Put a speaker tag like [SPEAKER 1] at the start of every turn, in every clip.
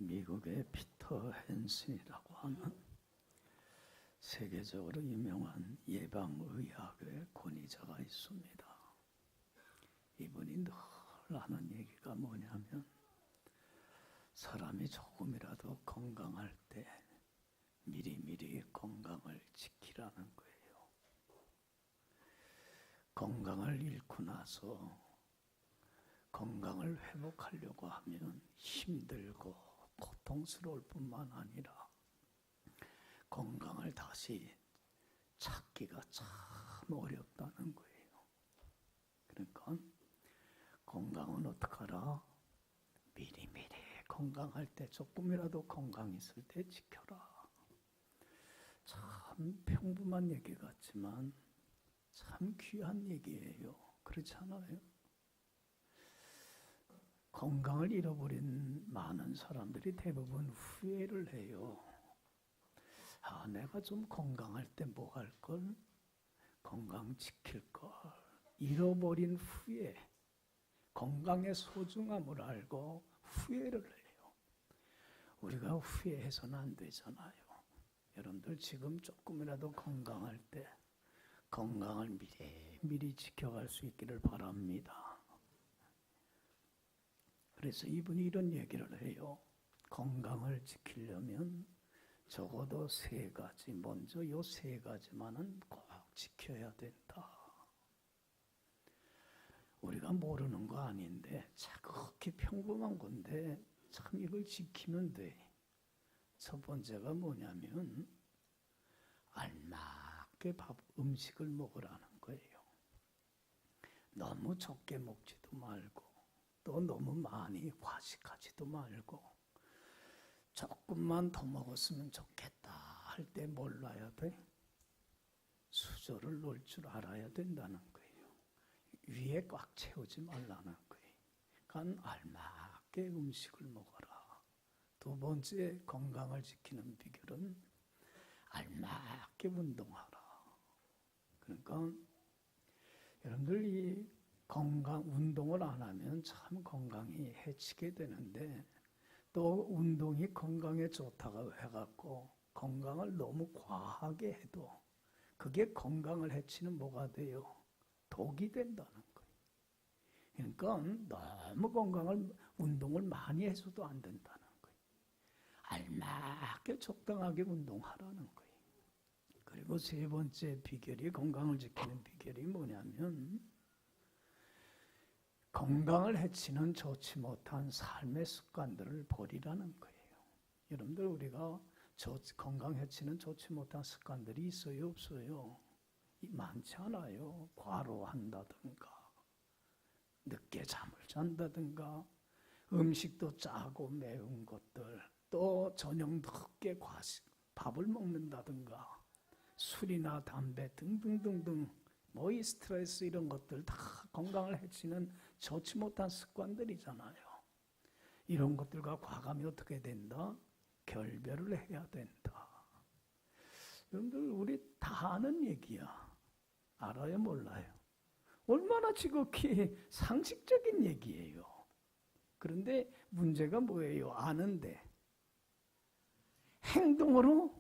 [SPEAKER 1] 미국의 피터 헨슨이라고 하는 세계적으로 유명한 예방의학의 권위자가 있습니다. 이분이 늘 하는 얘기가 뭐냐면 사람이 조금이라도 건강할 때 미리미리 건강을 지키라는 거예요. 건강을 잃고 나서 건강을 회복하려고 하면 힘들고 고통스러울 뿐만 아니라 건강을 다시 찾기가 참 어렵다는 거예요. 그러니까 건강은 어떡하라? 미리미리 건강할 때 조금이라도 건강 있을 때 지켜라. 참 평범한 얘기 같지만 참 귀한 얘기예요. 그렇지 않아요? 건강을 잃어버린 많은 사람들이 대부분 후회를 해요. 내가 좀 건강할 때 뭐 할 걸? 건강 지킬 걸. 잃어버린 후에 건강의 소중함을 알고 후회를 해요. 우리가 후회해서는 안 되잖아요. 여러분들 지금 조금이라도 건강할 때 건강을 미리 지켜갈 수 있기를 바랍니다. 그래서 이분이 이런 얘기를 해요. 건강을 지키려면 적어도 3가지, 먼저 요 3가지만은 꼭 지켜야 된다. 우리가 모르는 거 아닌데 그렇게 평범한 건데 참 이걸 지키면 돼. 첫 번째가 뭐냐면 알맞게 음식을 먹으라는 거예요. 너무 적게 먹지도 말고 또 너무 많이 과식하지도 말고 조금만 더 먹었으면 좋겠다 할 때 뭘 놔야 돼? 수저를 놓을 줄 알아야 된다는 거예요. 위에 꽉 채우지 말라는 거예요. 그러니까 알맞게 음식을 먹어라. 두 번째 건강을 지키는 비결은 알맞게 운동하라. 그러니까 여러분들 이 운동을 안 하면 참 건강이 해치게 되는데 또 운동이 건강에 좋다고 해갖고 건강을 너무 과하게 해도 그게 건강을 해치는 뭐가 돼요? 독이 된다는 거예요. 그러니까 너무 운동을 많이 해서도 안 된다는 거예요. 알맞게 적당하게 운동하라는 거예요. 그리고 3번째 비결이 건강을 지키는 비결이 뭐냐면 건강을 해치는 좋지 못한 삶의 습관들을 버리라는 거예요. 여러분들 우리가 건강 해치는 좋지 못한 습관들이 있어요? 없어요? 많지 않아요. 과로한다든가 늦게 잠을 잔다든가 음식도 짜고 매운 것들 또 저녁 늦게 밥을 먹는다든가 술이나 담배 등등등등 이 스트레스 이런 것들 다 건강을 해치는 좋지 못한 습관들이잖아요. 이런 것들과 과감히 어떻게 된다? 결별을 해야 된다. 여러분들 우리 다 아는 얘기야. 알아요? 몰라요? 얼마나 지극히 상식적인 얘기예요. 그런데 문제가 뭐예요? 아는데 행동으로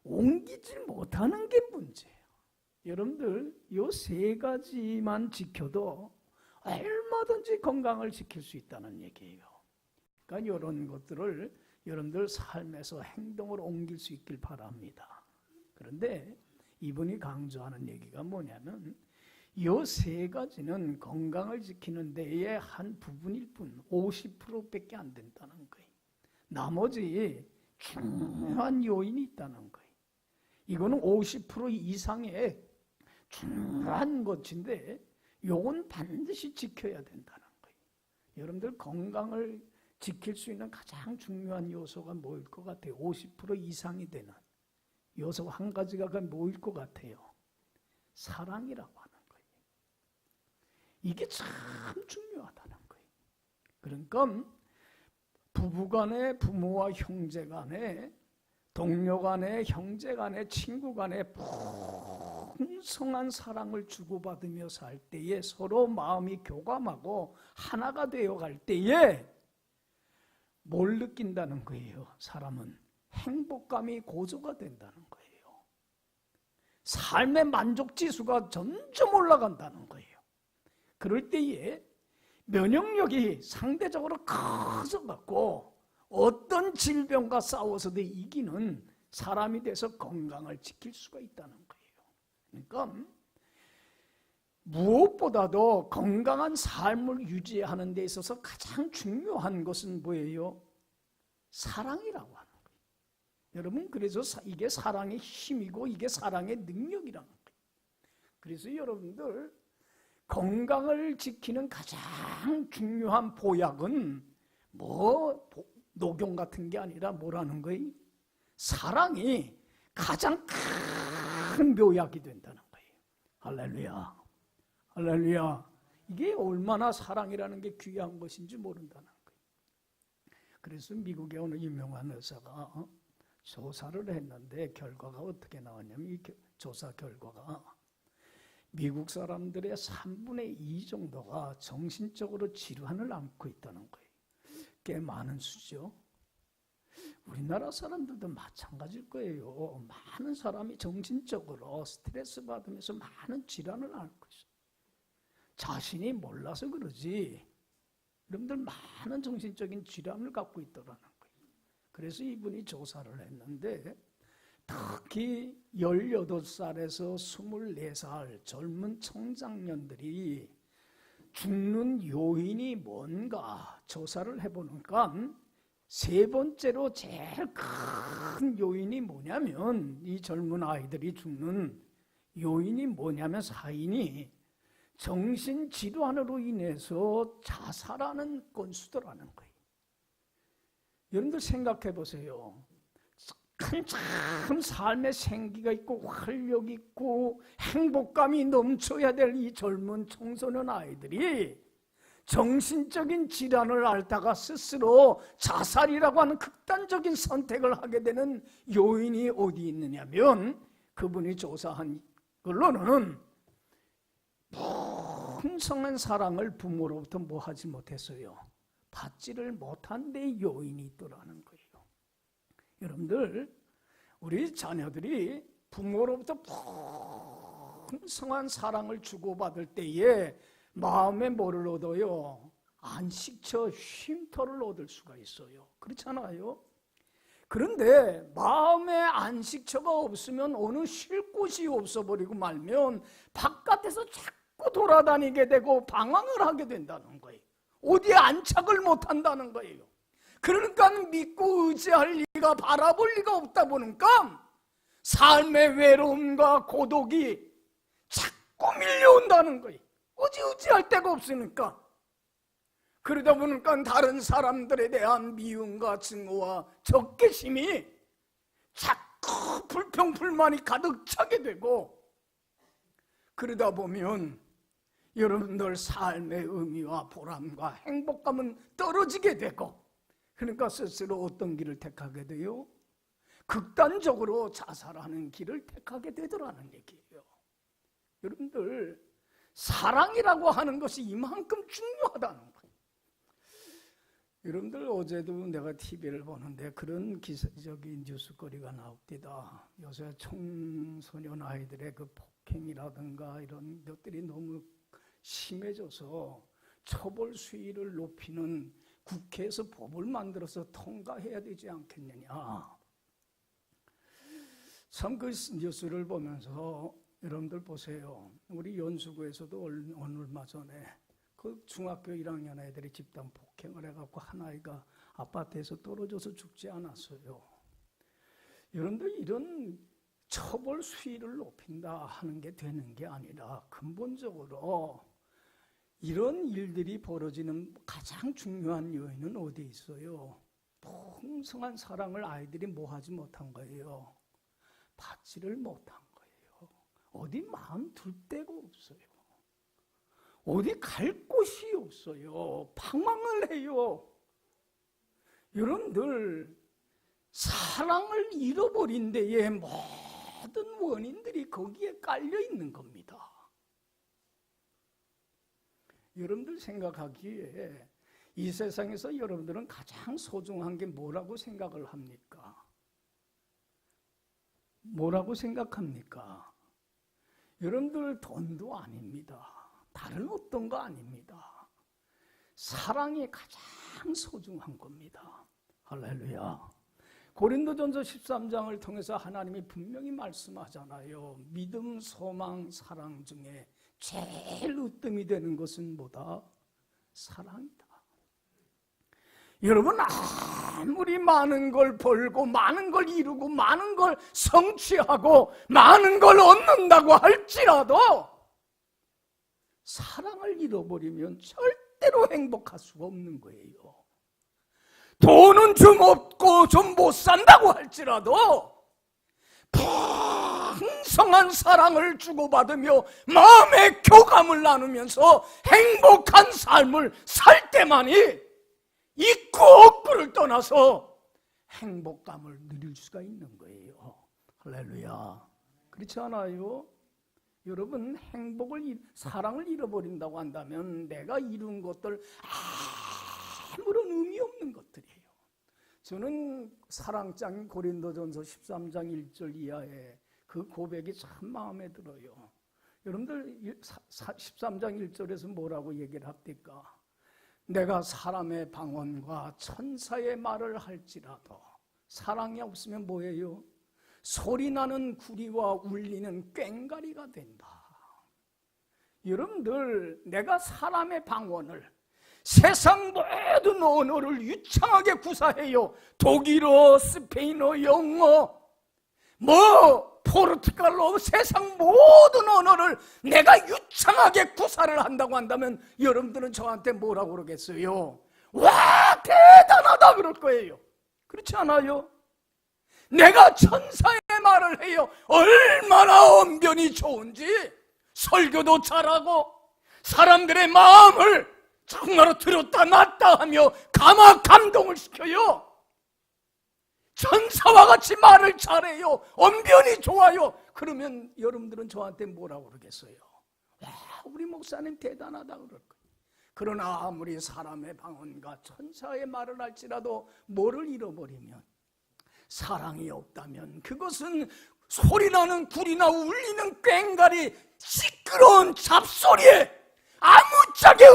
[SPEAKER 1] 옮기지 못하는 게 문제예요. 여러분들 요 3가지만 지켜도 얼마든지 건강을 지킬 수 있다는 얘기예요. 그러니까 이런 것들을 여러분들 삶에서 행동으로 옮길 수 있길 바랍니다. 그런데 이분이 강조하는 얘기가 뭐냐면 요 3가지는 건강을 지키는 데의 한 부분일 뿐 50%밖에 안 된다는 거예요. 나머지 중요한 요인이 있다는 거예요. 이거는 50% 이상의 중요한 것인데 요건 반드시 지켜야 된다는 거예요. 여러분들 건강을 지킬 수 있는 가장 중요한 요소가 뭐일 것 같아요? 50% 이상이 되는 요소 한 가지가 뭐일 것 같아요? 사랑이라고 하는 거예요. 이게 참 중요하다는 거예요. 그러니까 부부간에 부모와 형제간에 동료간에 형제간에 친구간에 풍성한 사랑을 주고받으며 살 때에 서로 마음이 교감하고 하나가 되어갈 때에 뭘 느낀다는 거예요? 사람은 행복감이 고조가 된다는 거예요. 삶의 만족지수가 점점 올라간다는 거예요. 그럴 때에 면역력이 상대적으로 커져갖고 어떤 질병과 싸워서도 이기는 사람이 돼서 건강을 지킬 수가 있다는 거예요. 그러니까 무엇보다도 건강한 삶을 유지하는 데 있어서 가장 중요한 것은 뭐예요? 사랑이라고 하는 거예요. 여러분, 그래서 이게 사랑의 힘이고 이게 사랑의 능력이라는 거예요. 그래서 여러분들 건강을 지키는 가장 중요한 보약은 녹용 같은 게 아니라 뭐라는 거예요? 사랑이 가장 큰 묘약이 된다는 거예요. 할렐루야. 할렐루야. 이게 얼마나 사랑이라는 게 귀한 것인지 모른다는 거예요. 그래서 미국의 어느 유명한 의사가 조사를 했는데 결과가 어떻게 나왔냐면 이 조사 결과가 미국 사람들의 3분의 2 정도가 정신적으로 질환을 앓고 있다는 거예요. 꽤 많은 수죠. 우리나라 사람들도 마찬가지일 거예요. 많은 사람이 정신적으로 스트레스 받으면서 많은 질환을 앓고 있어요. 자신이 몰라서 그러지 여러분들 많은 정신적인 질환을 갖고 있더라는 거예요. 그래서 이분이 조사를 했는데 특히 18살에서 24살 젊은 청장년들이 죽는 요인이 뭔가 조사를 해보니까 세 번째로 제일 큰 요인이 뭐냐면 이 젊은 아이들이 죽는 요인이 뭐냐면 사인이 정신질환으로 인해서 자살하는 건수더라는 거예요. 여러분들 생각해 보세요. 참 삶의 생기가 있고 활력 있고 행복감이 넘쳐야 될 이 젊은 청소년 아이들이 정신적인 질환을 앓다가 스스로 자살이라고 하는 극단적인 선택을 하게 되는 요인이 어디 있느냐면 그분이 조사한 걸로는 풍성한 사랑을 부모로부터 뭐 하지 못했어요. 받지를 못한 데 요인이 있더라는 거예요. 여러분들 우리 자녀들이 부모로부터 풍성한 사랑을 주고받을 때에 마음에 뭐를 얻어요? 안식처, 쉼터를 얻을 수가 있어요. 그렇잖아요. 그런데 마음에 안식처가 없으면 어느 쉴 곳이 없어버리고 말면 바깥에서 자꾸 돌아다니게 되고 방황을 하게 된다는 거예요. 어디에 안착을 못한다는 거예요. 그러니까 믿고 의지할 리가 바라볼 리가 없다 보니까 삶의 외로움과 고독이 자꾸 밀려온다는 거예요. 어디 의지할 데가 없으니까. 그러다 보니까 다른 사람들에 대한 미움과 증오와 적개심이 자꾸 불평불만이 가득 차게 되고 그러다 보면 여러분들 삶의 의미와 보람과 행복감은 떨어지게 되고 그러니까 스스로 어떤 길을 택하게 돼요? 극단적으로 자살하는 길을 택하게 되더라는 얘기예요. 여러분들 사랑이라고 하는 것이 이만큼 중요하다는 거예요. 여러분들 어제도 내가 TV를 보는데 그런 기사적인 뉴스거리가 나옵니다. 요새 청소년 아이들의 그 폭행이라든가 이런 것들이 너무 심해져서 처벌 수위를 높이는 국회에서 법을 만들어서 통과해야 되지 않겠느냐. 참 그 뉴스를 보면서 여러분들 보세요. 우리 연수구에서도 얼마 전에 그 중학교 1학년 애들이 집단 폭행을 해갖고 한 아이가 아파트에서 떨어져서 죽지 않았어요. 여러분들 이런 처벌 수위를 높인다 하는 게 되는 게 아니라 근본적으로 이런 일들이 벌어지는 가장 중요한 요인은 어디에 있어요? 풍성한 사랑을 아이들이 뭐 하지 못한 거예요? 받지를 못한 거예요. 어디 마음 둘 데가 없어요. 어디 갈 곳이 없어요. 방황을 해요. 여러분들 사랑을 잃어버린 데에 모든 원인들이 거기에 깔려 있는 겁니다. 여러분들 생각하기에 이 세상에서 여러분들은 가장 소중한 게 뭐라고 생각을 합니까? 뭐라고 생각합니까? 여러분들 돈도 아닙니다. 다른 어떤 거 아닙니다. 사랑이 가장 소중한 겁니다. 할렐루야. 고린도전서 13장을 통해서 하나님이 분명히 말씀하잖아요. 믿음, 소망, 사랑 중에 제일 으뜸이 되는 것은 뭐다? 사랑이다. 여러분, 아무리 많은 걸 벌고 많은 걸 이루고 많은 걸 성취하고 많은 걸 얻는다고 할지라도 사랑을 잃어버리면 절대로 행복할 수가 없는 거예요. 돈은 좀 없고 좀 못 산다고 할지라도 풍성한 사랑을 주고받으며 마음의 교감을 나누면서 행복한 삶을 살 때만이 있고 없고를 떠나서 행복감을 누릴 수가 있는 거예요. 할렐루야. 그렇지 않아요? 여러분, 사랑을 잃어버린다고 한다면 내가 이룬 것들 아무런 의미 없는 것들이에요. 저는 사랑장인 고린도전서 13장 1절 이하의 그 고백이 참 마음에 들어요. 여러분들 13장 1절에서 뭐라고 얘기를 합니까? 내가 사람의 방언과 천사의 말을 할지라도 사랑이 없으면 뭐예요? 소리나는 구리와 울리는 꽹과리가 된다. 여러분들, 내가 사람의 방언을, 세상 모든 언어를 유창하게 구사해요. 독일어, 스페인어, 영어, 포르투갈어, 세상 모든 언어를 내가 유창하게 구사를 한다고 한다면 여러분들은 저한테 뭐라고 그러겠어요? 와, 대단하다 그럴 거예요. 그렇지 않아요? 내가 천사의 말을 해요. 얼마나 언변이 좋은지, 설교도 잘하고 사람들의 마음을 정말로 들었다 놨다 하며 감동을 시켜요. 천사와 같이 말을 잘해요. 언변이 좋아요. 그러면 여러분들은 저한테 뭐라고 그러겠어요? 와, 우리 목사님 대단하다 그럴 거예요. 그러나 아무리 사람의 방언과 천사의 말을 할지라도 뭐를 잃어버리면, 사랑이 없다면 그것은 소리나는 구리나 울리는 꽹과리, 시끄러운 잡소리에, 아무짝에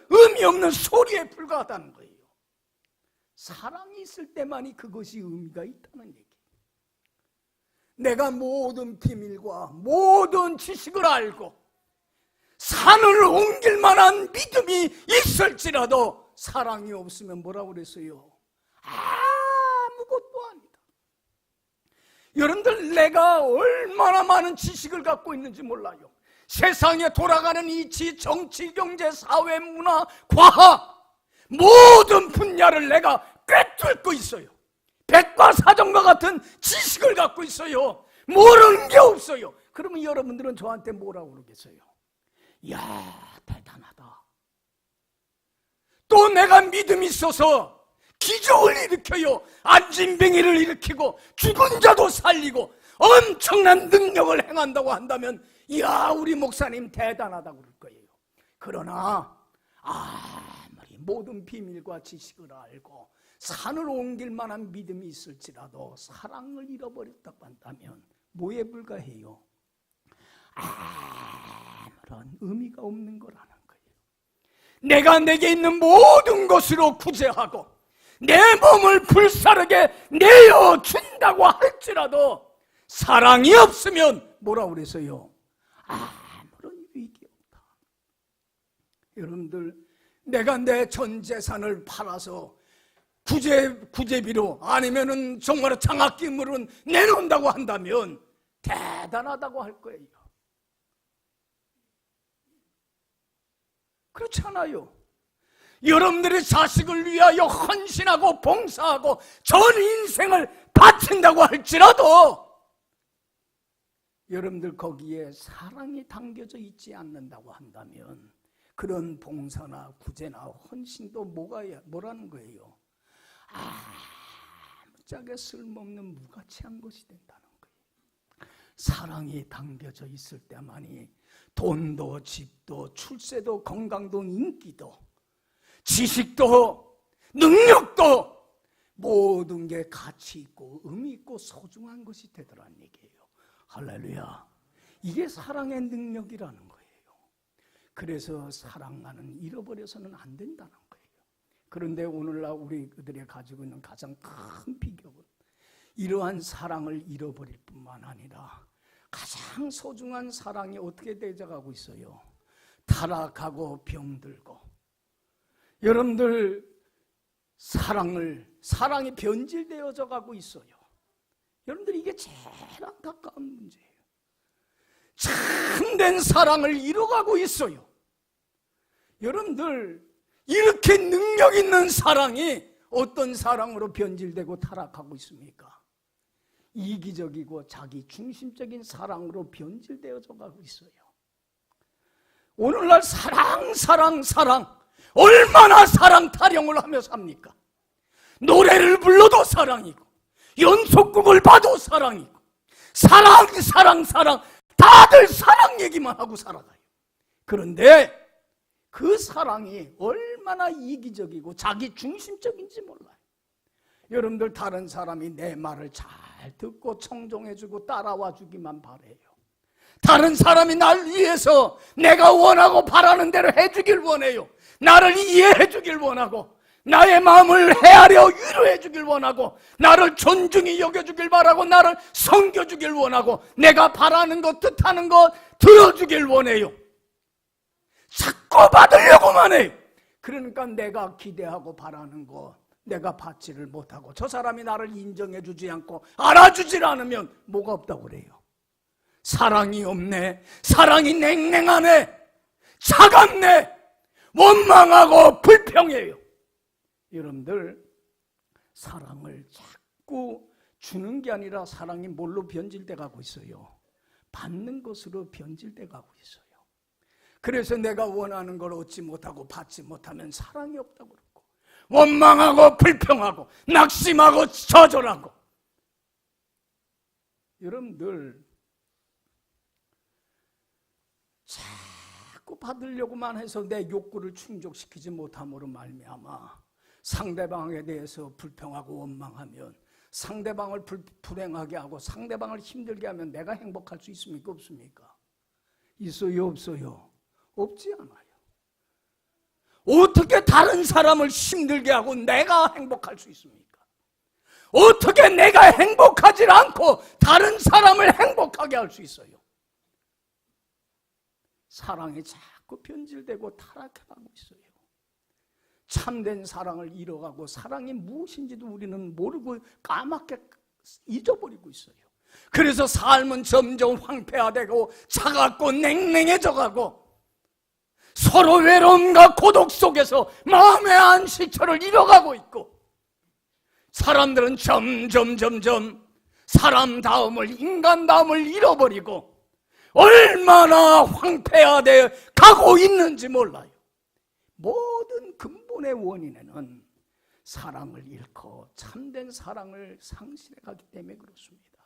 [SPEAKER 1] 의미 없는 소리에 불과하다는 거예요. 사랑이 있을 때만이 그것이 의미가 있다는 얘기예요. 내가 모든 비밀과 모든 지식을 알고 산을 옮길 만한 믿음이 있을지라도 사랑이 없으면 뭐라고 그랬어요? 아무것도 아니다. 여러분들, 내가 얼마나 많은 지식을 갖고 있는지 몰라요. 세상에 돌아가는 이치, 정치, 경제, 사회, 문화, 과학 모든 분야를 내가 꿰뚫고 있어요. 백과사전과 같은 지식을 갖고 있어요. 모르는 게 없어요. 그러면 여러분들은 저한테 뭐라고 그러겠어요? 이야, 대단하다. 또 내가 믿음이 있어서 기적을 일으켜요. 안진뱅이를 일으키고 죽은 자도 살리고 엄청난 능력을 행한다고 한다면 이야, 우리 목사님 대단하다고 그럴 거예요. 그러나 아무리 모든 비밀과 지식을 알고 산을 옮길 만한 믿음이 있을지라도 사랑을 잃어버렸다고 한다면 뭐에 불과해요? 아무런 의미가 없는 거라는 거예요. 내가 내게 있는 모든 것으로 구제하고 내 몸을 불사르게 내어준다고 할지라도 사랑이 없으면 뭐라고 그랬어요? 아무런 유익이 없다. 여러분들, 내가 내 전 재산을 팔아서 구제비로 아니면은 정말 장학금으로 내놓는다고 한다면 대단하다고 할 거예요. 그렇지 않아요? 여러분들의 자식을 위하여 헌신하고 봉사하고 전 인생을 바친다고 할지라도 여러분들 거기에 사랑이 담겨져 있지 않는다고 한다면 그런 봉사나 구제나 헌신도 뭐라는 거예요? 아무짝에 쓸모없는 무가치한 것이 된다는 거예요. 사랑이 담겨져 있을 때만이 돈도 집도 출세도 건강도 인기도 지식도 능력도 모든 게 가치 있고 의미 있고 소중한 것이 되더란 얘기예요. 할렐루야. 이게 사랑의 능력이라는 거예요. 그래서 사랑만은 잃어버려서는 안 된다는 거예요. 그런데 오늘날 우리들이 가지고 있는 가장 큰 비극은 이러한 사랑을 잃어버릴 뿐만 아니라 가장 소중한 사랑이 어떻게 되어가고 있어요? 타락하고 병들고. 여러분들 사랑이 변질되어져 가고 있어요. 여러분들 이게 제일 안타까운 문제예요. 참된 사랑을 잃어가고 있어요. 여러분들 이렇게 능력 있는 사랑이 어떤 사랑으로 변질되고 타락하고 있습니까? 이기적이고 자기 중심적인 사랑으로 변질되어져 가고 있어요. 오늘날 사랑 얼마나 사랑 타령을 하며 삽니까? 노래를 불러도 사랑이고 연속곡을 봐도 사랑이고 사랑 다들 사랑 얘기만 하고 살아가요. 그런데 그 사랑이 얼마나 이기적이고 자기 중심적인지 몰라요. 여러분들 다른 사람이 내 말을 잘 듣고 청종해주고 따라와 주기만 바래요. 다른 사람이 날 위해서 내가 원하고 바라는 대로 해주길 원해요. 나를 이해해 주길 원하고 나의 마음을 헤아려 위로해 주길 원하고 나를 존중히 여겨주길 바라고 나를 섬겨주길 원하고 내가 바라는 것 뜻하는 것 들어주길 원해요. 자꾸 받으려고만 해요. 그러니까 내가 기대하고 바라는 것 내가 받지를 못하고 저 사람이 나를 인정해 주지 않고 알아주질 않으면 뭐가 없다고 그래요? 사랑이 없네. 사랑이 냉랭하네. 차갑네. 원망하고 불평해요. 여러분들 사랑을 자꾸 주는 게 아니라 사랑이 뭘로 변질돼 가고 있어요? 받는 것으로 변질돼 가고 있어요. 그래서 내가 원하는 걸 얻지 못하고 받지 못하면 사랑이 없다고 그러고 원망하고 불평하고 낙심하고 저절하고. 여러분들 자꾸 받으려고만 해서 내 욕구를 충족시키지 못함으로 말미암아 상대방에 대해서 불평하고 원망하면 상대방을 불행하게 하고 상대방을 힘들게 하면 내가 행복할 수 있습니까? 없습니까? 있어요? 없어요? 없지 않아요. 어떻게 다른 사람을 힘들게 하고 내가 행복할 수 있습니까? 어떻게 내가 행복하지 않고 다른 사람을 행복하게 할 수 있어요? 사랑이 자꾸 변질되고 타락해가고 있어요. 참된 사랑을 잃어가고 사랑이 무엇인지도 우리는 모르고 까맣게 잊어버리고 있어요. 그래서 삶은 점점 황폐화되고 차갑고 냉랭해져가고 서로 외로움과 고독 속에서 마음의 안식처를 잃어가고 있고 사람들은 점점 사람다움을 인간다움을 잃어버리고 얼마나 황폐화되어 가고 있는지 몰라요. 모든 근본의 원인에는 사랑을 잃고 참된 사랑을 상실해가기 때문에 그렇습니다.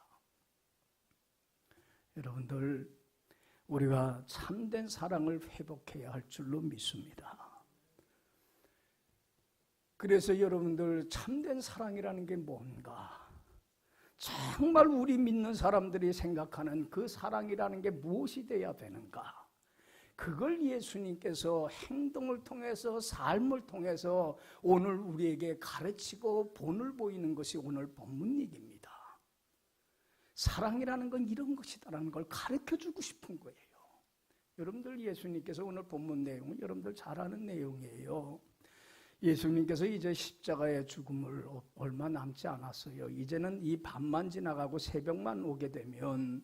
[SPEAKER 1] 여러분들 우리가 참된 사랑을 회복해야 할 줄로 믿습니다. 그래서 여러분들 참된 사랑이라는 게 뭔가? 정말 우리 믿는 사람들이 생각하는 그 사랑이라는 게 무엇이 돼야 되는가? 그걸 예수님께서 행동을 통해서 삶을 통해서 오늘 우리에게 가르치고 본을 보이는 것이 오늘 본문 얘기입니다. 사랑이라는 건 이런 것이다라는 걸 가르쳐주고 싶은 거예요. 여러분들 예수님께서 오늘 본문 내용은 여러분들 잘 아는 내용이에요. 예수님께서 이제 십자가의 죽음을 얼마 남지 않았어요. 이제는 이 밤만 지나가고 새벽만 오게 되면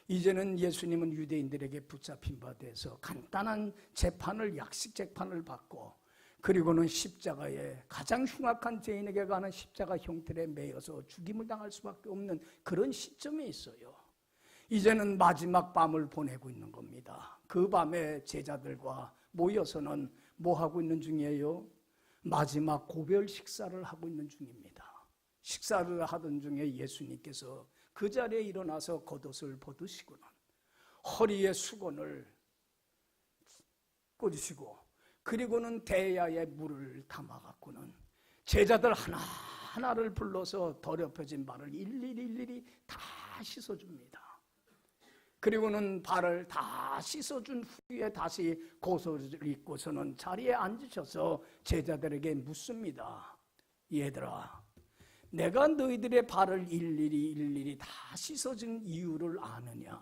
[SPEAKER 1] 이제는 예수님은 유대인들에게 붙잡힌 바 돼서 간단한 재판을 약식 재판을 받고 그리고는 십자가에 가장 흉악한 죄인에게 가는 십자가 형틀에 매여서 죽임을 당할 수밖에 없는 그런 시점에 있어요. 이제는 마지막 밤을 보내고 있는 겁니다. 그 밤에 제자들과 모여서는 뭐 하고 있는 중이에요? 마지막 고별 식사를 하고 있는 중입니다. 식사를 하던 중에 예수님께서 그 자리에 일어나서 겉옷을 벗으시고는 허리에 수건을 꽂으시고 그리고는 대야에 물을 담아갖고는 제자들 하나하나를 불러서 더럽혀진 발을 일일이 다 씻어줍니다. 그리고는 발을 다 씻어준 후에 다시 고소를 입고서는 자리에 앉으셔서 제자들에게 묻습니다. 얘들아, 내가 너희들의 발을 일일이 다 씻어준 이유를 아느냐?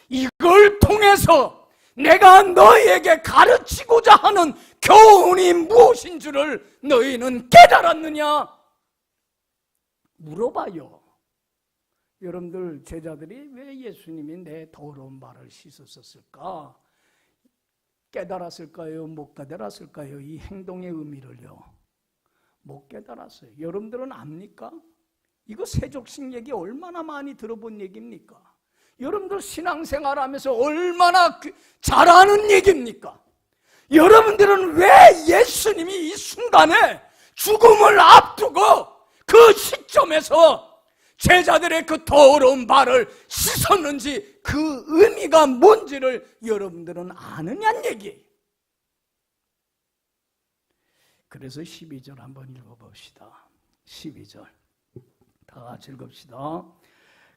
[SPEAKER 1] 이걸 통해서 내가 너희에게 가르치고자 하는 교훈이 무엇인 줄을 너희는 깨달았느냐? 물어봐요. 여러분들, 제자들이 왜 예수님이 내 더러운 발을 씻었을까? 깨달았을까요? 못 깨달았을까요? 이 행동의 의미를요. 못 깨달았어요. 여러분들은 압니까? 이거 세족식 얘기 얼마나 많이 들어본 얘기입니까? 여러분들 신앙생활하면서 얼마나 잘 아는 얘기입니까? 여러분들은 왜 예수님이 이 순간에 죽음을 앞두고 그 시점에서 제자들의 그 더러운 발을 씻었는지 그 의미가 뭔지를 여러분들은 아느냐는 얘기예요. 그래서 12절 한번 읽어봅시다. 12절 다 같이 읽읍시다.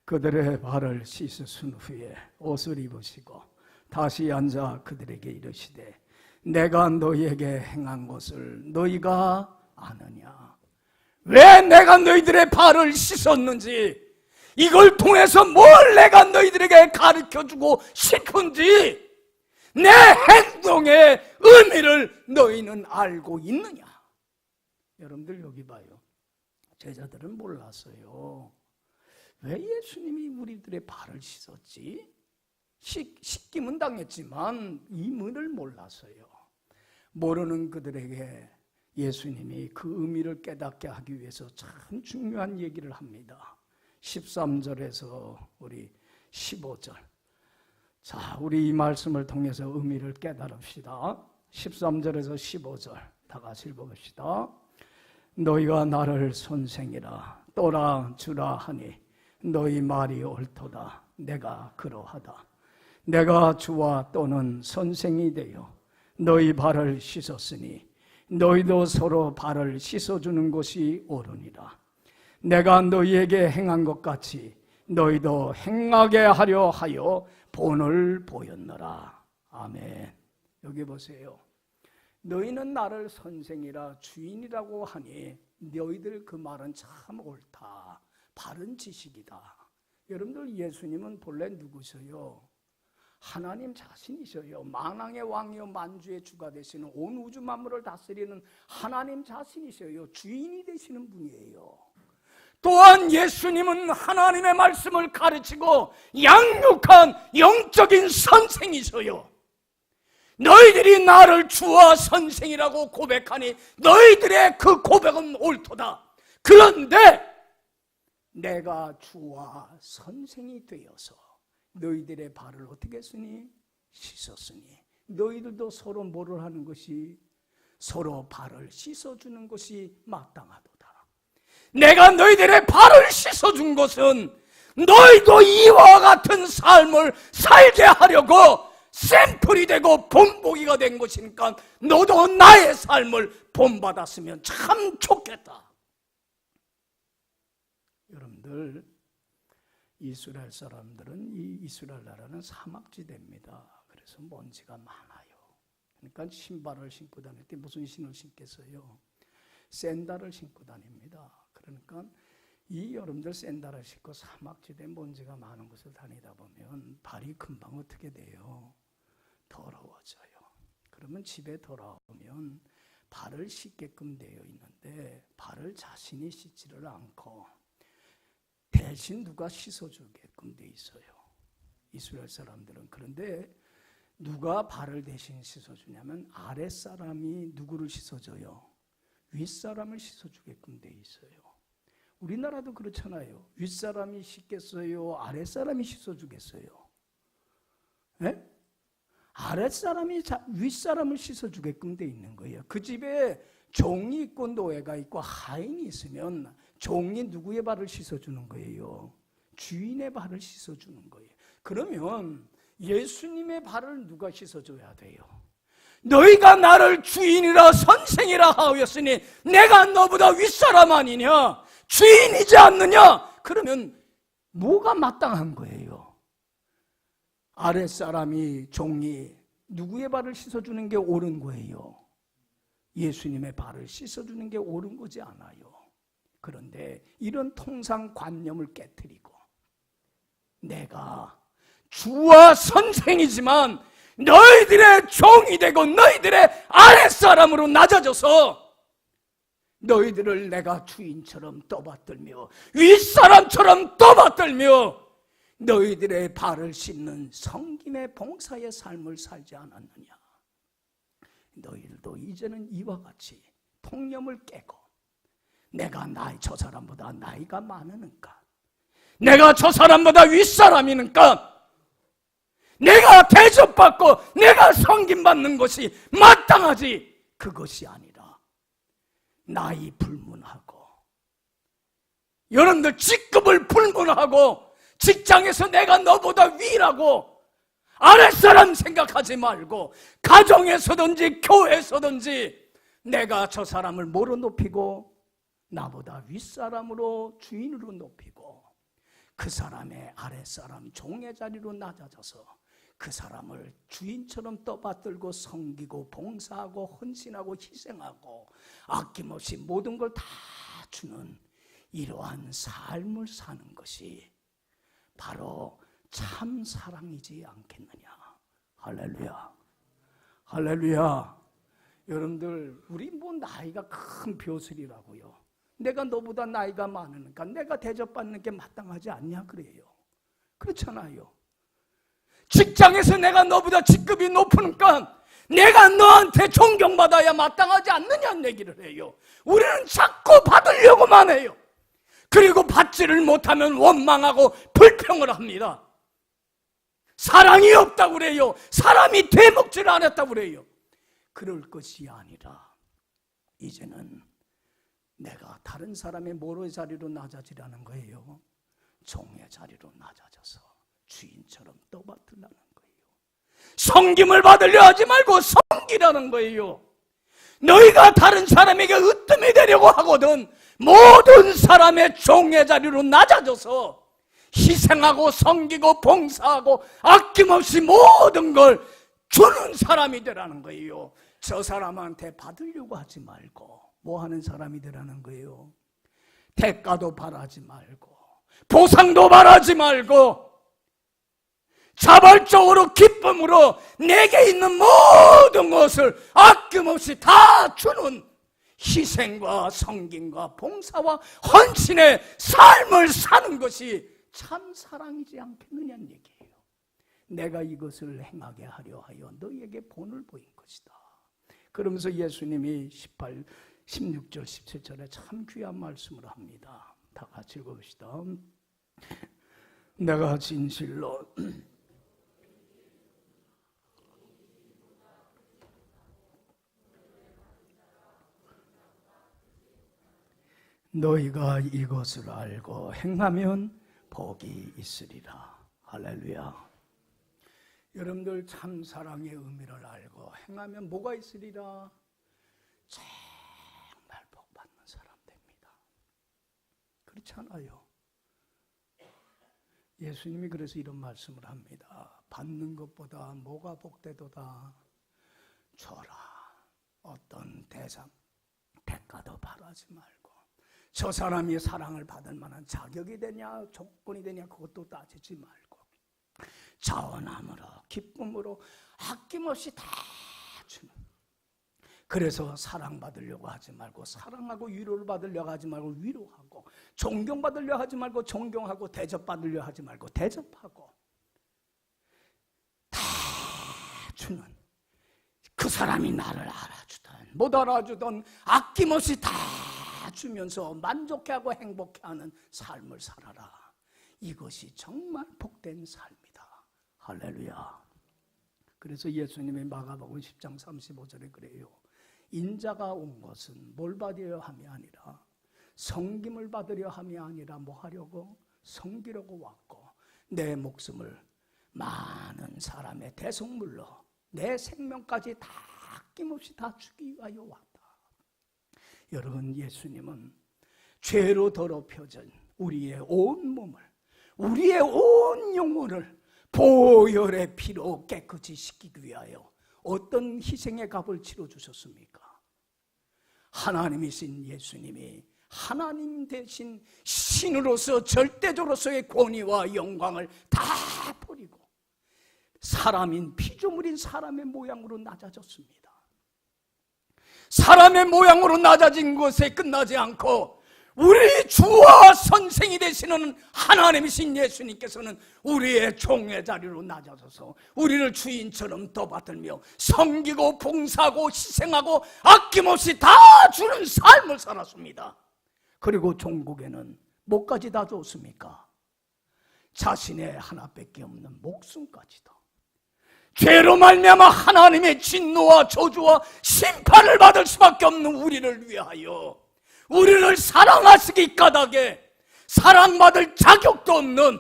[SPEAKER 1] 그들의 발을 씻으신 후에 옷을 입으시고 다시 앉아 그들에게 이르시되 내가 너희에게 행한 것을 너희가 아느냐? 왜 내가 너희들의 발을 씻었는지, 이걸 통해서 뭘 내가 너희들에게 가르쳐주고 싶은지, 내 행동의 의미를 너희는 알고 있느냐? 여러분들 여기 봐요. 제자들은 몰랐어요. 왜 예수님이 우리들의 발을 씻었지? 씻김은 당했지만 이 문을 몰랐어요. 모르는 그들에게 예수님이 그 의미를 깨닫게 하기 위해서 참 중요한 얘기를 합니다. 13절에서 우리 15절. 자, 우리 이 말씀을 통해서 의미를 깨달읍시다. 13절에서 15절 다 같이 읽어봅시다. 너희가 나를 선생이라 또라 주라 하니 너희 말이 옳도다. 내가 그러하다. 내가 주와 또는 선생이 되어 너희 발을 씻었으니 너희도 서로 발을 씻어주는 것이 옳으니라. 내가 너희에게 행한 것 같이 너희도 행하게 하려 하여 본을 보였노라. 아멘. 여기 보세요. 너희는 나를 선생이라 주인이라고 하니 너희들 그 말은 참 옳다. 바른 지식이다. 여러분들, 예수님은 본래 누구셔요? 하나님 자신이셔요. 만왕의 왕이요 만주의 주가 되시는 온 우주 만물을 다스리는 하나님 자신이셔요. 주인이 되시는 분이에요. 또한 예수님은 하나님의 말씀을 가르치고 양육한 영적인 선생이셔요. 너희들이 나를 주와 선생이라고 고백하니 너희들의 그 고백은 옳도다. 그런데 내가 주와 선생이 되어서 너희들의 발을 어떻게 했으니? 씻었으니 너희들도 서로 뭐를 하는 것이? 서로 발을 씻어주는 것이 마땅하도다. 내가 너희들의 발을 씻어준 것은 너희도 이와 같은 삶을 살게 하려고 샘플이 되고 본보기가 된 것이니까 너도 나의 삶을 본받았으면 참 좋겠다. 여러분들, 이스라엘 사람들은 이 이스라엘 나라는 사막지대입니다. 그래서 먼지가 많아요. 그러니까 신발을 신고 다닐 때 무슨 신을 신겠어요? 샌들을 신고 다닙니다. 그러니까 이 여러분들 샌들을 신고 사막지대 먼지가 많은 곳을 다니다 보면 발이 금방 어떻게 돼요? 더러워져요. 그러면 집에 돌아오면 발을 씻게끔 되어 있는데 발을 자신이 씻지를 않고 대신 누가 씻어주게끔 돼 있어요. 이스라엘 사람들은. 그런데 누가 발을 대신 씻어주냐면 아랫사람이 누구를 씻어줘요? 윗사람을 씻어주게끔 돼 있어요. 우리나라도 그렇잖아요. 윗사람이 씻겠어요? 아랫사람이 씻어주겠어요? 네? 아랫사람이 윗사람을 씻어주게끔 돼 있는 거예요. 그 집에 종이 있고 노예가 있고 하인이 있으면 종이 누구의 발을 씻어주는 거예요? 주인의 발을 씻어주는 거예요. 그러면 예수님의 발을 누가 씻어줘야 돼요? 너희가 나를 주인이라 선생이라 하였으니 내가 너보다 윗사람 아니냐? 주인이지 않느냐? 그러면 뭐가 마땅한 거예요? 아랫사람이, 종이 누구의 발을 씻어주는 게 옳은 거예요? 예수님의 발을 씻어주는 게 옳은 거지 않아요. 그런데 이런 통상관념을 깨트리고 내가 주와 선생이지만 너희들의 종이 되고 너희들의 아랫사람으로 낮아져서 너희들을 내가 주인처럼 떠받들며 윗사람처럼 떠받들며 너희들의 발을 씻는 섬김의 봉사의 삶을 살지 않았느냐? 너희들도 이제는 이와 같이 통념을 깨고 내가 저 사람보다 나이가 많으니까, 내가 저 사람보다 윗사람이니까 내가 대접받고 내가 섬김받는 것이 마땅하지, 그것이 아니라 나이 불문하고 여러분들 직급을 불문하고 직장에서 내가 너보다 위라고 아랫사람 생각하지 말고 가정에서든지 교회에서든지 내가 저 사람을 뭐로 높이고 나보다 윗사람으로 주인으로 높이고 그 사람의 아랫사람 종의 자리로 낮아져서 그 사람을 주인처럼 떠받들고 섬기고 봉사하고 헌신하고 희생하고 아낌없이 모든 걸 다 주는 이러한 삶을 사는 것이 바로 참 사랑이지 않겠느냐. 할렐루야, 할렐루야. 여러분들, 우리 뭐 나이가 큰 벼슬이라고요. 내가 너보다 나이가 많으니까 내가 대접받는 게 마땅하지 않냐 그래요. 그렇잖아요. 직장에서 내가 너보다 직급이 높으니까 내가 너한테 존경받아야 마땅하지 않느냐는 얘기를 해요. 우리는 자꾸 받으려고만 해요. 그리고 받지를 못하면 원망하고 불평을 합니다. 사랑이 없다고 그래요. 사람이 되먹지를 않았다고 그래요. 그럴 것이 아니라 이제는 내가 다른 사람의 모로의 자리로 낮아지라는 거예요. 종의 자리로 낮아져서 주인처럼 떠받들라는 거예요. 섬김을 받으려 하지 말고 섬기라는 거예요. 너희가 다른 사람에게 으뜸이 되려고 하거든 모든 사람의 종의 자리로 낮아져서 희생하고 섬기고 봉사하고 아낌없이 모든 걸 주는 사람이 되라는 거예요. 저 사람한테 받으려고 하지 말고 뭐 하는 사람이 되라는 거예요? 대가도 바라지 말고 보상도 바라지 말고 자발적으로 기쁨으로 내게 있는 모든 것을 아낌없이 다 주는 희생과 섬김과 봉사와 헌신의 삶을 사는 것이 참 사랑이지 않겠느냐는 얘기예요. 내가 이것을 행하게 하려 하여 너희에게 본을 보인 것이다. 그러면서 예수님이 16절 17절에 참 귀한 말씀을 합니다. 다 같이 읽어봅시다. 내가 진실로 너희가 이것을 알고 행하면 복이 있으리라. 할렐루야. 여러분들 참 사랑의 의미를 알고 행하면 뭐가 있으리라? 정말 복 받는 사람 됩니다. 그렇잖아요. 예수님이 그래서 이런 말씀을 합니다. 받는 것보다 뭐가 복되도다? 줘라. 어떤 대가도 바라지 말고 저 사람이 사랑을 받을 만한 자격이 되냐 조건이 되냐 그것도 따지지 말고 자원함으로 기쁨으로 아낌없이 다 주는, 그래서 사랑받으려고 하지 말고 사랑하고 위로를 받으려고 하지 말고 위로하고 존경받으려고 하지 말고 존경하고 대접받으려고 하지 말고 대접하고 다 주는, 그 사람이 나를 알아주든 못 알아주든 아낌없이 다 주면서 만족해하고 행복해하는 삶을 살아라. 이것이 정말 복된 삶이다. 할렐루야. 그래서 예수님이 마가복음 10장 35절에 그래요. 인자가 온 것은 뭘 받으려 함이 아니라 섬김을 받으려 함이 아니라 뭐 하려고? 섬기려고 왔고 내 목숨을 많은 사람의 대속물로 내 생명까지 다 아낌없이 다 주기 위하여 왔다. 여러분, 예수님은 죄로 더럽혀진 우리의 온 몸을, 우리의 온 영혼을 보혈의 피로 깨끗이 씻기기 위하여 어떤 희생의 값을 치러주셨습니까? 하나님이신 예수님이 하나님 대신 신으로서 절대적으로서의 권위와 영광을 다 버리고 사람인 피조물인 사람의 모양으로 낮아졌습니다. 사람의 모양으로 낮아진 것에 끝나지 않고 우리 주와 선생이 되시는 하나님이신 예수님께서는 우리의 종의 자리로 낮아져서 우리를 주인처럼 떠받들며 섬기고 봉사하고 희생하고 아낌없이 다 주는 삶을 살았습니다. 그리고 종국에는 뭐까지 다 줬습니까? 자신의 하나밖에 없는 목숨까지도. 죄로 말미암아 하나님의 진노와 저주와 심판을 받을 수밖에 없는 우리를 위하여, 우리를 사랑하시기 까닭에 사랑받을 자격도 없는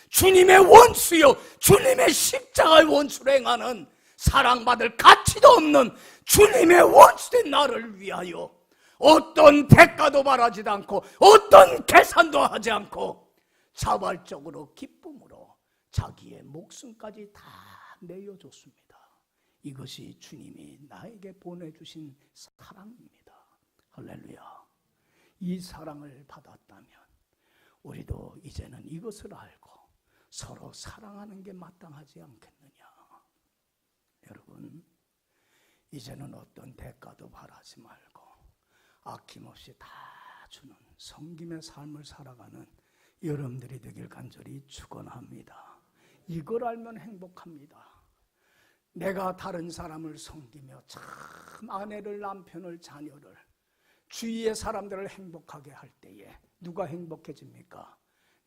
[SPEAKER 1] 주님의 원수요, 주님의 십자가의 원수를 행하는 사랑받을 가치도 없는 주님의 원수된 나를 위하여 어떤 대가도 바라지도 않고 어떤 계산도 하지 않고 자발적으로 기쁨으로 자기의 목숨까지 다 내어줬습니다. 이것이 주님이 나에게 보내주신 사랑입니다. 할렐루야. 이 사랑을 받았다면 우리도 이제는 이것을 알고 서로 사랑하는 게 마땅하지 않겠느냐. 여러분, 이제는 어떤 대가도 바라지 말고 아낌없이 다 주는 섬김의 삶을 살아가는 여러분들이 되길 간절히 축원합니다. 이걸 알면 행복합니다. 내가 다른 사람을 섬기며 참 아내를, 남편을, 자녀를, 주위의 사람들을 행복하게 할 때에 누가 행복해집니까?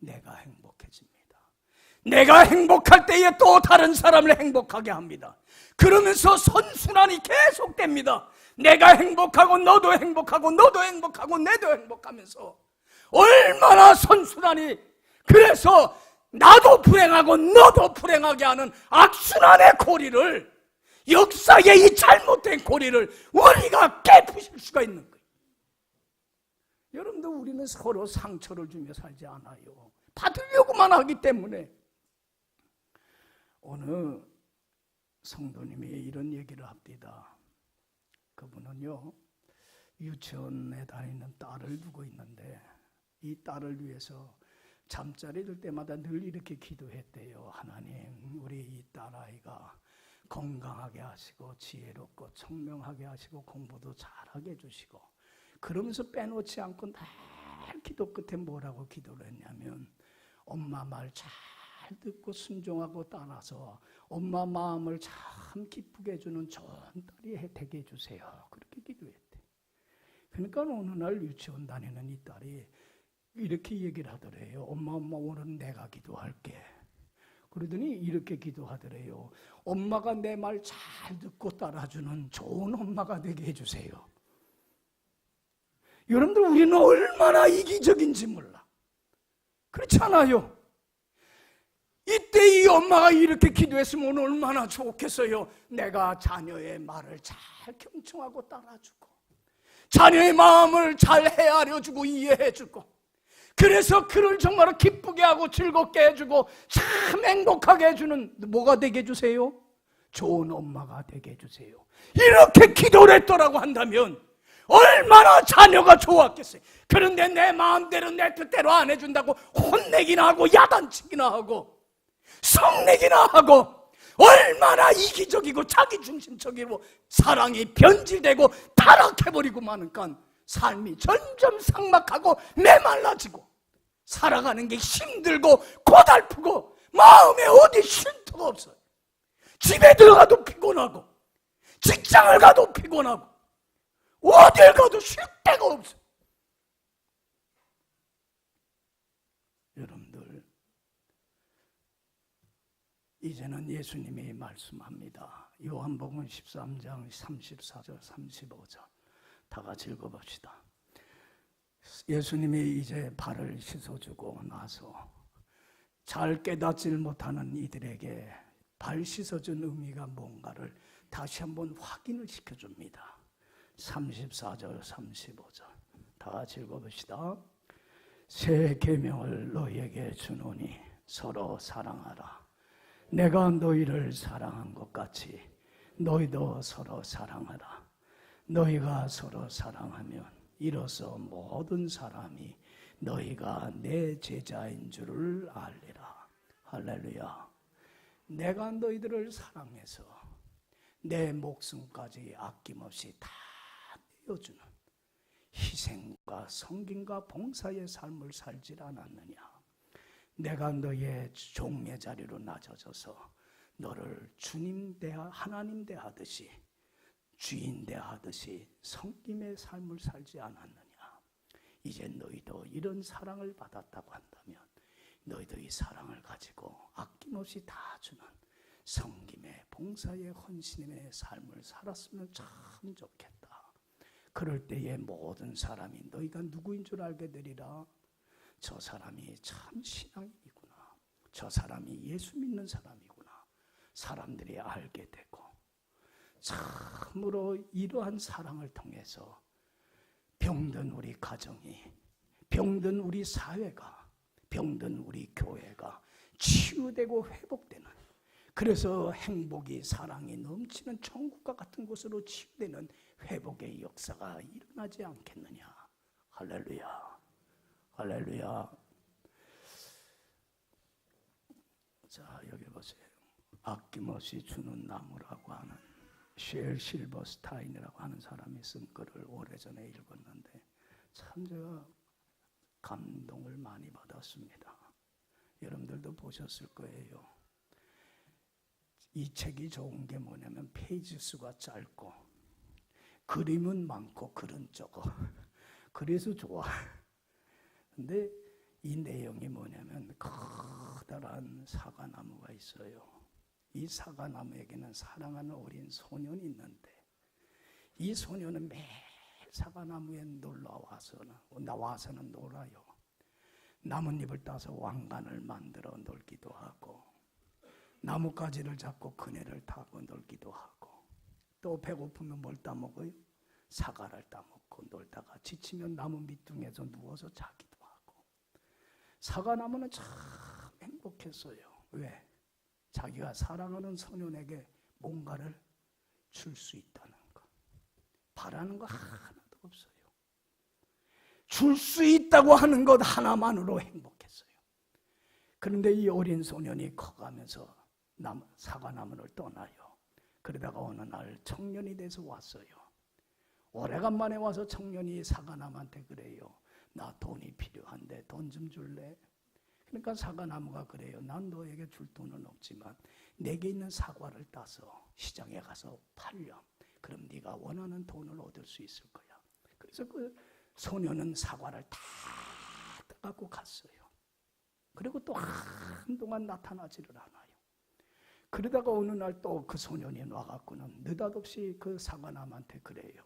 [SPEAKER 1] 내가 행복해집니다. 내가 행복할 때에 또 다른 사람을 행복하게 합니다. 그러면서 선순환이 계속됩니다. 내가 행복하고 너도 행복하고 너도 행복하고 내도 행복하면서 얼마나 선순환이, 그래서 나도 불행하고 너도 불행하게 하는 악순환의 고리를, 역사의 이 잘못된 고리를 우리가 깨부실 수가 있는 거예요. 여러분들, 우리는 서로 상처를 주며 살지 않아요. 받으려고만 하기 때문에. 어느 성도님이 이런 얘기를 합니다. 그분은요, 유치원에 다니는 딸을 두고 있는데 이 딸을 위해서 잠자리 들 때마다 늘 이렇게 기도했대요. 하나님, 우리 이 딸아이가 건강하게 하시고 지혜롭고 청명하게 하시고 공부도 잘하게 해주시고, 그러면서 빼놓지 않고 늘 기도 끝에 뭐라고 기도를 했냐면, 엄마 말 잘 듣고 순종하고 따라서 엄마 마음을 참 기쁘게 해주는 좋은 딸이 되게 해주세요. 그렇게 기도했대. 그러니까 어느 날 유치원 다니는 이 딸이 이렇게 얘기를 하더래요. 엄마 오늘은 내가 기도할게. 그러더니 이렇게 기도하더래요. 엄마가 내 말 잘 듣고 따라주는 좋은 엄마가 되게 해주세요. 여러분들, 우리는 얼마나 이기적인지 몰라. 그렇지 않아요? 이때 이 엄마가 이렇게 기도했으면 얼마나 좋겠어요. 내가 자녀의 말을 잘 경청하고 따라주고 자녀의 마음을 잘 헤아려주고 이해해주고, 그래서 그를 정말 기쁘게 하고 즐겁게 해주고 참 행복하게 해주는 뭐가 되게 해주세요? 좋은 엄마가 되게 해주세요. 이렇게 기도를 했더라고 한다면 얼마나 자녀가 좋았겠어요. 그런데 내 마음대로 내 뜻대로 안 해준다고 혼내기나 하고 야단치기나 하고 성내기나 하고 얼마나 이기적이고 자기중심적이고 사랑이 변질되고 타락해버리고 마니까 삶이 점점 삭막하고 메말라지고 살아가는 게 힘들고 고달프고 마음에 어디 쉼터가 없어요. 집에 들어가도 피곤하고 직장을 가도 피곤하고 어딜 가도 쉴 데가 없어요. 여러분들, 이제는 예수님이 말씀합니다. 요한복음 13장 34절 35절 다 같이 읽어봅시다. 예수님이 이제 발을 씻어주고 나서 잘 깨닫질 못하는 이들에게 발 씻어준 의미가 뭔가를 다시 한번 확인을 시켜줍니다. 34절 35절 다 같이 읽어봅시다. 새 계명을 너희에게 주노니 서로 사랑하라. 내가 너희를 사랑한 것 같이 너희도 서로 사랑하라. 너희가 서로 사랑하면 이로써 모든 사람이 너희가 내 제자인 줄을 알리라. 할렐루야. 내가 너희들을 사랑해서 내 목숨까지 아낌없이 다 내어주는 희생과 섬김과 봉사의 삶을 살지 않았느냐. 내가 너의 종의 자리로 낮아져서 너를 주님 대하 하나님 대하듯이 주인 대하듯이 섬김의 삶을 살지 않았느냐. 이제 너희도 이런 사랑을 받았다고 한다면 너희도 이 사랑을 가지고 아낌없이 다 주는 섬김의 봉사의 헌신의 삶을 살았으면 참 좋겠다. 그럴 때에 모든 사람이 너희가 누구인 줄 알게 되리라. 저 사람이 참 신앙이구나. 저 사람이 예수 믿는 사람이구나. 사람들이 알게 되고 참으로 이러한 사랑을 통해서 병든 우리 가정이, 병든 우리 사회가, 병든 우리 교회가 치유되고 회복되는, 그래서 행복이 사랑이 넘치는 천국과 같은 곳으로 치유되는 회복의 역사가 일어나지 않겠느냐. 할렐루야. 할렐루야. 자, 여기 보세요. 아낌없이 주는 나무라고 하는 쉘 실버스타인이라고 하는 사람이 쓴 글을 오래전에 읽었는데 참 제가 감동을 많이 받았습니다. 여러분들도 보셨을 거예요. 이 책이 좋은 게 뭐냐면 페이지 수가 짧고 그림은 많고 글은 적어. 그래서 좋아. 근데 이 내용이 뭐냐면 커다란 사과나무가 있어요. 이 사과나무에게는 사랑하는 어린 소년이 있는데 이 소년은 매일 사과나무에 나와서는 놀아요. 나뭇잎을 따서 왕관을 만들어 놀기도 하고 나뭇가지를 잡고 그네를 타고 놀기도 하고 또 배고프면 뭘 따먹어요? 사과를 따먹고 놀다가 지치면 나무 밑둥에서 누워서 자기도 하고. 사과나무는 참 행복했어요. 왜? 자기가 사랑하는 소년에게 뭔가를 줄 수 있다는 것. 바라는 거 하나도 없어요. 줄 수 있다고 하는 것 하나만으로 행복했어요. 그런데 이 어린 소년이 커가면서 사과나무를 떠나요. 그러다가 어느 날 청년이 돼서 왔어요. 오래간만에 와서 청년이 사과나무한테 그래요. 나 돈이 필요한데 돈 좀 줄래? 그러니까 사과나무가 그래요. 난 너에게 줄 돈은 없지만 내게 있는 사과를 따서 시장에 가서 팔렴. 그럼 네가 원하는 돈을 얻을 수 있을 거야. 그래서 그 소년은 사과를 다 따갖고 갔어요. 그리고 또 한동안 나타나지를 않아요. 그러다가 어느 날 또 그 소년이 와갖고는 느닷없이 그 사과나무한테 그래요.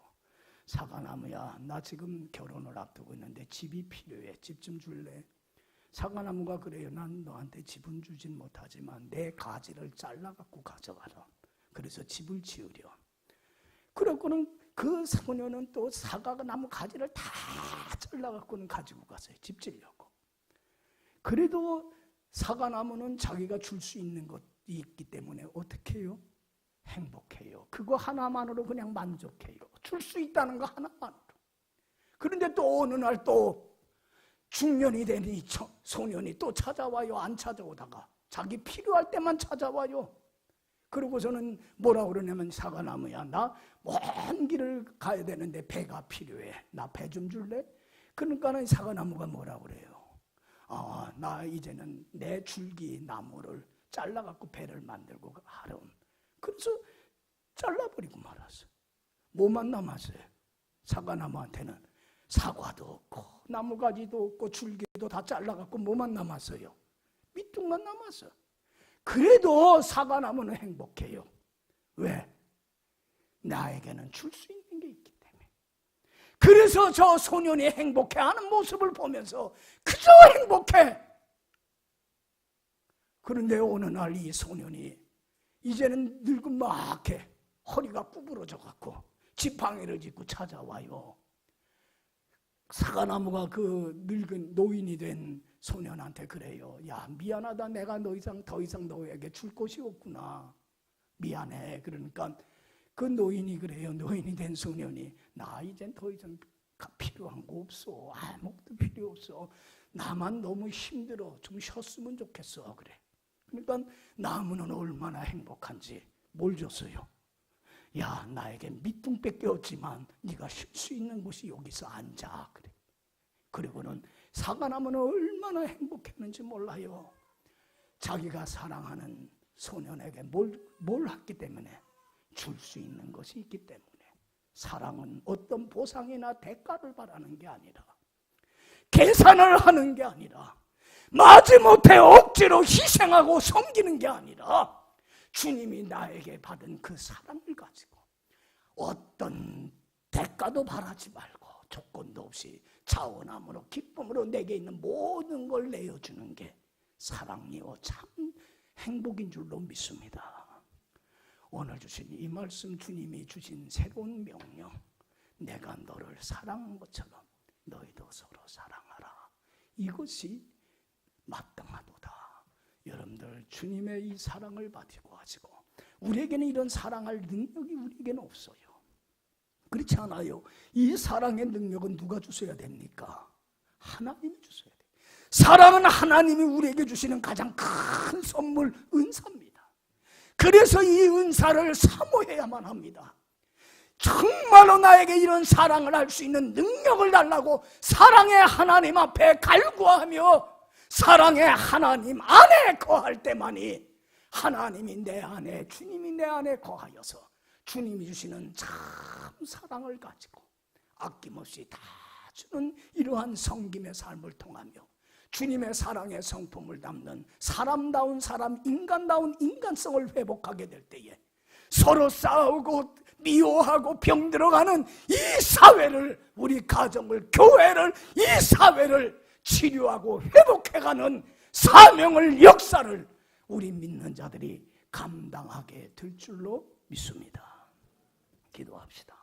[SPEAKER 1] 사과나무야, 나 지금 결혼을 앞두고 있는데 집이 필요해. 집 좀 줄래? 사과나무가 그래요. 난 너한테 집은 주진 못하지만 내 가지를 잘라갖고 가져가라. 그래서 집을 지으려. 그러고는 그 소년은 또 사과나무 가지를 다 잘라갖고는 가지고 갔어요. 집 지으려고. 그래도 사과나무는 자기가 줄 수 있는 것이 있기 때문에 어떻게 해요? 행복해요. 그거 하나만으로 그냥 만족해요. 줄 수 있다는 거 하나만으로. 그런데 또 어느 날 또 중년이 된 이 소년이 또 찾아와요. 안 찾아오다가 자기 필요할 때만 찾아와요. 그러고서는 뭐라 그러냐면 사과나무야, 나 먼 길을 가야 되는데 배가 필요해. 나 배 좀 줄래? 그러니까는 사과나무가 뭐라 그래요? 나 이제는 내 줄기 나무를 잘라갖고 배를 만들고 하렴. 그래서 잘라버리고 말았어. 뭐만 남았어요? 사과나무한테는 사과도 없고 나무가지도 없고 줄기도 다 잘라갖고 뭐만 남았어요? 밑둥만 남았어. 그래도 사과나무는 행복해요. 왜? 나에게는 줄 수 있는 게 있기 때문에. 그래서 저 소년이 행복해하는 모습을 보면서 그저 행복해. 그런데 어느 날 이 소년이 이제는 늙은막해 허리가 구부러져 갖고 지팡이를 짚고 찾아와요. 사과나무가 그 늙은 노인이 된 소년한테 그래요. 야, 미안하다. 내가 더 이상 너에게 줄 것이 없구나. 미안해. 그러니까 그 노인이 그래요. 노인이 된 소년이 나 이젠 더 이상 필요한 거 없어. 아무것도 필요 없어. 나만 너무 힘들어. 좀 쉬었으면 좋겠어. 그래. 그러니까 나무는 얼마나 행복한지 뭘 줬어요? 야, 나에게 밑둥밖에 없지만 네가 쉴 수 있는 곳이 여기서 앉아. 그래. 그리고는 사과나무는 얼마나 행복했는지 몰라요. 자기가 사랑하는 소년에게 뭘 했기 때문에 줄 수 있는 것이 있기 때문에. 사랑은 어떤 보상이나 대가를 바라는 게 아니라, 계산을 하는 게 아니라, 마지못해 억지로 희생하고 섬기는 게 아니라, 주님이 나에게 받은 그 사랑을 가지고 어떤 대가도 바라지 말고 조건도 없이 자원함으로 기쁨으로 내게 있는 모든 걸 내어주는 게 사랑이요 참 행복인 줄로 믿습니다. 오늘 주신 이 말씀, 주님이 주신 새로운 명령, 내가 너를 사랑한 것처럼 너희도 서로 사랑하라. 이것이 마땅하도다. 여러분들 주님의 이 사랑을 가지고 우리에게는 이런 사랑할 능력이 우리에게는 없어요. 그렇지 않아요? 이 사랑의 능력은 누가 주셔야 됩니까? 하나님이 주셔야 돼요. 사랑은 하나님이 우리에게 주시는 가장 큰 선물, 은사입니다. 그래서 이 은사를 사모해야만 합니다. 정말로 나에게 이런 사랑을 할 수 있는 능력을 달라고 사랑의 하나님 앞에 갈구하며 사랑의 하나님 안에 거할 때만이 하나님이 내 안에, 주님이 내 안에 거하여서 주님이 주시는 참 사랑을 가지고 아낌없이 다 주는 이러한 섬김의 삶을 통하며 주님의 사랑의 성품을 담는 사람다운 사람, 인간다운 인간성을 회복하게 될 때에 서로 싸우고 미워하고 병들어가는 이 사회를, 우리 가정을, 교회를, 이 사회를 치료하고 회복해가는 사명을, 역사를 우리 믿는 자들이 감당하게 될 줄로 믿습니다. 기도합시다.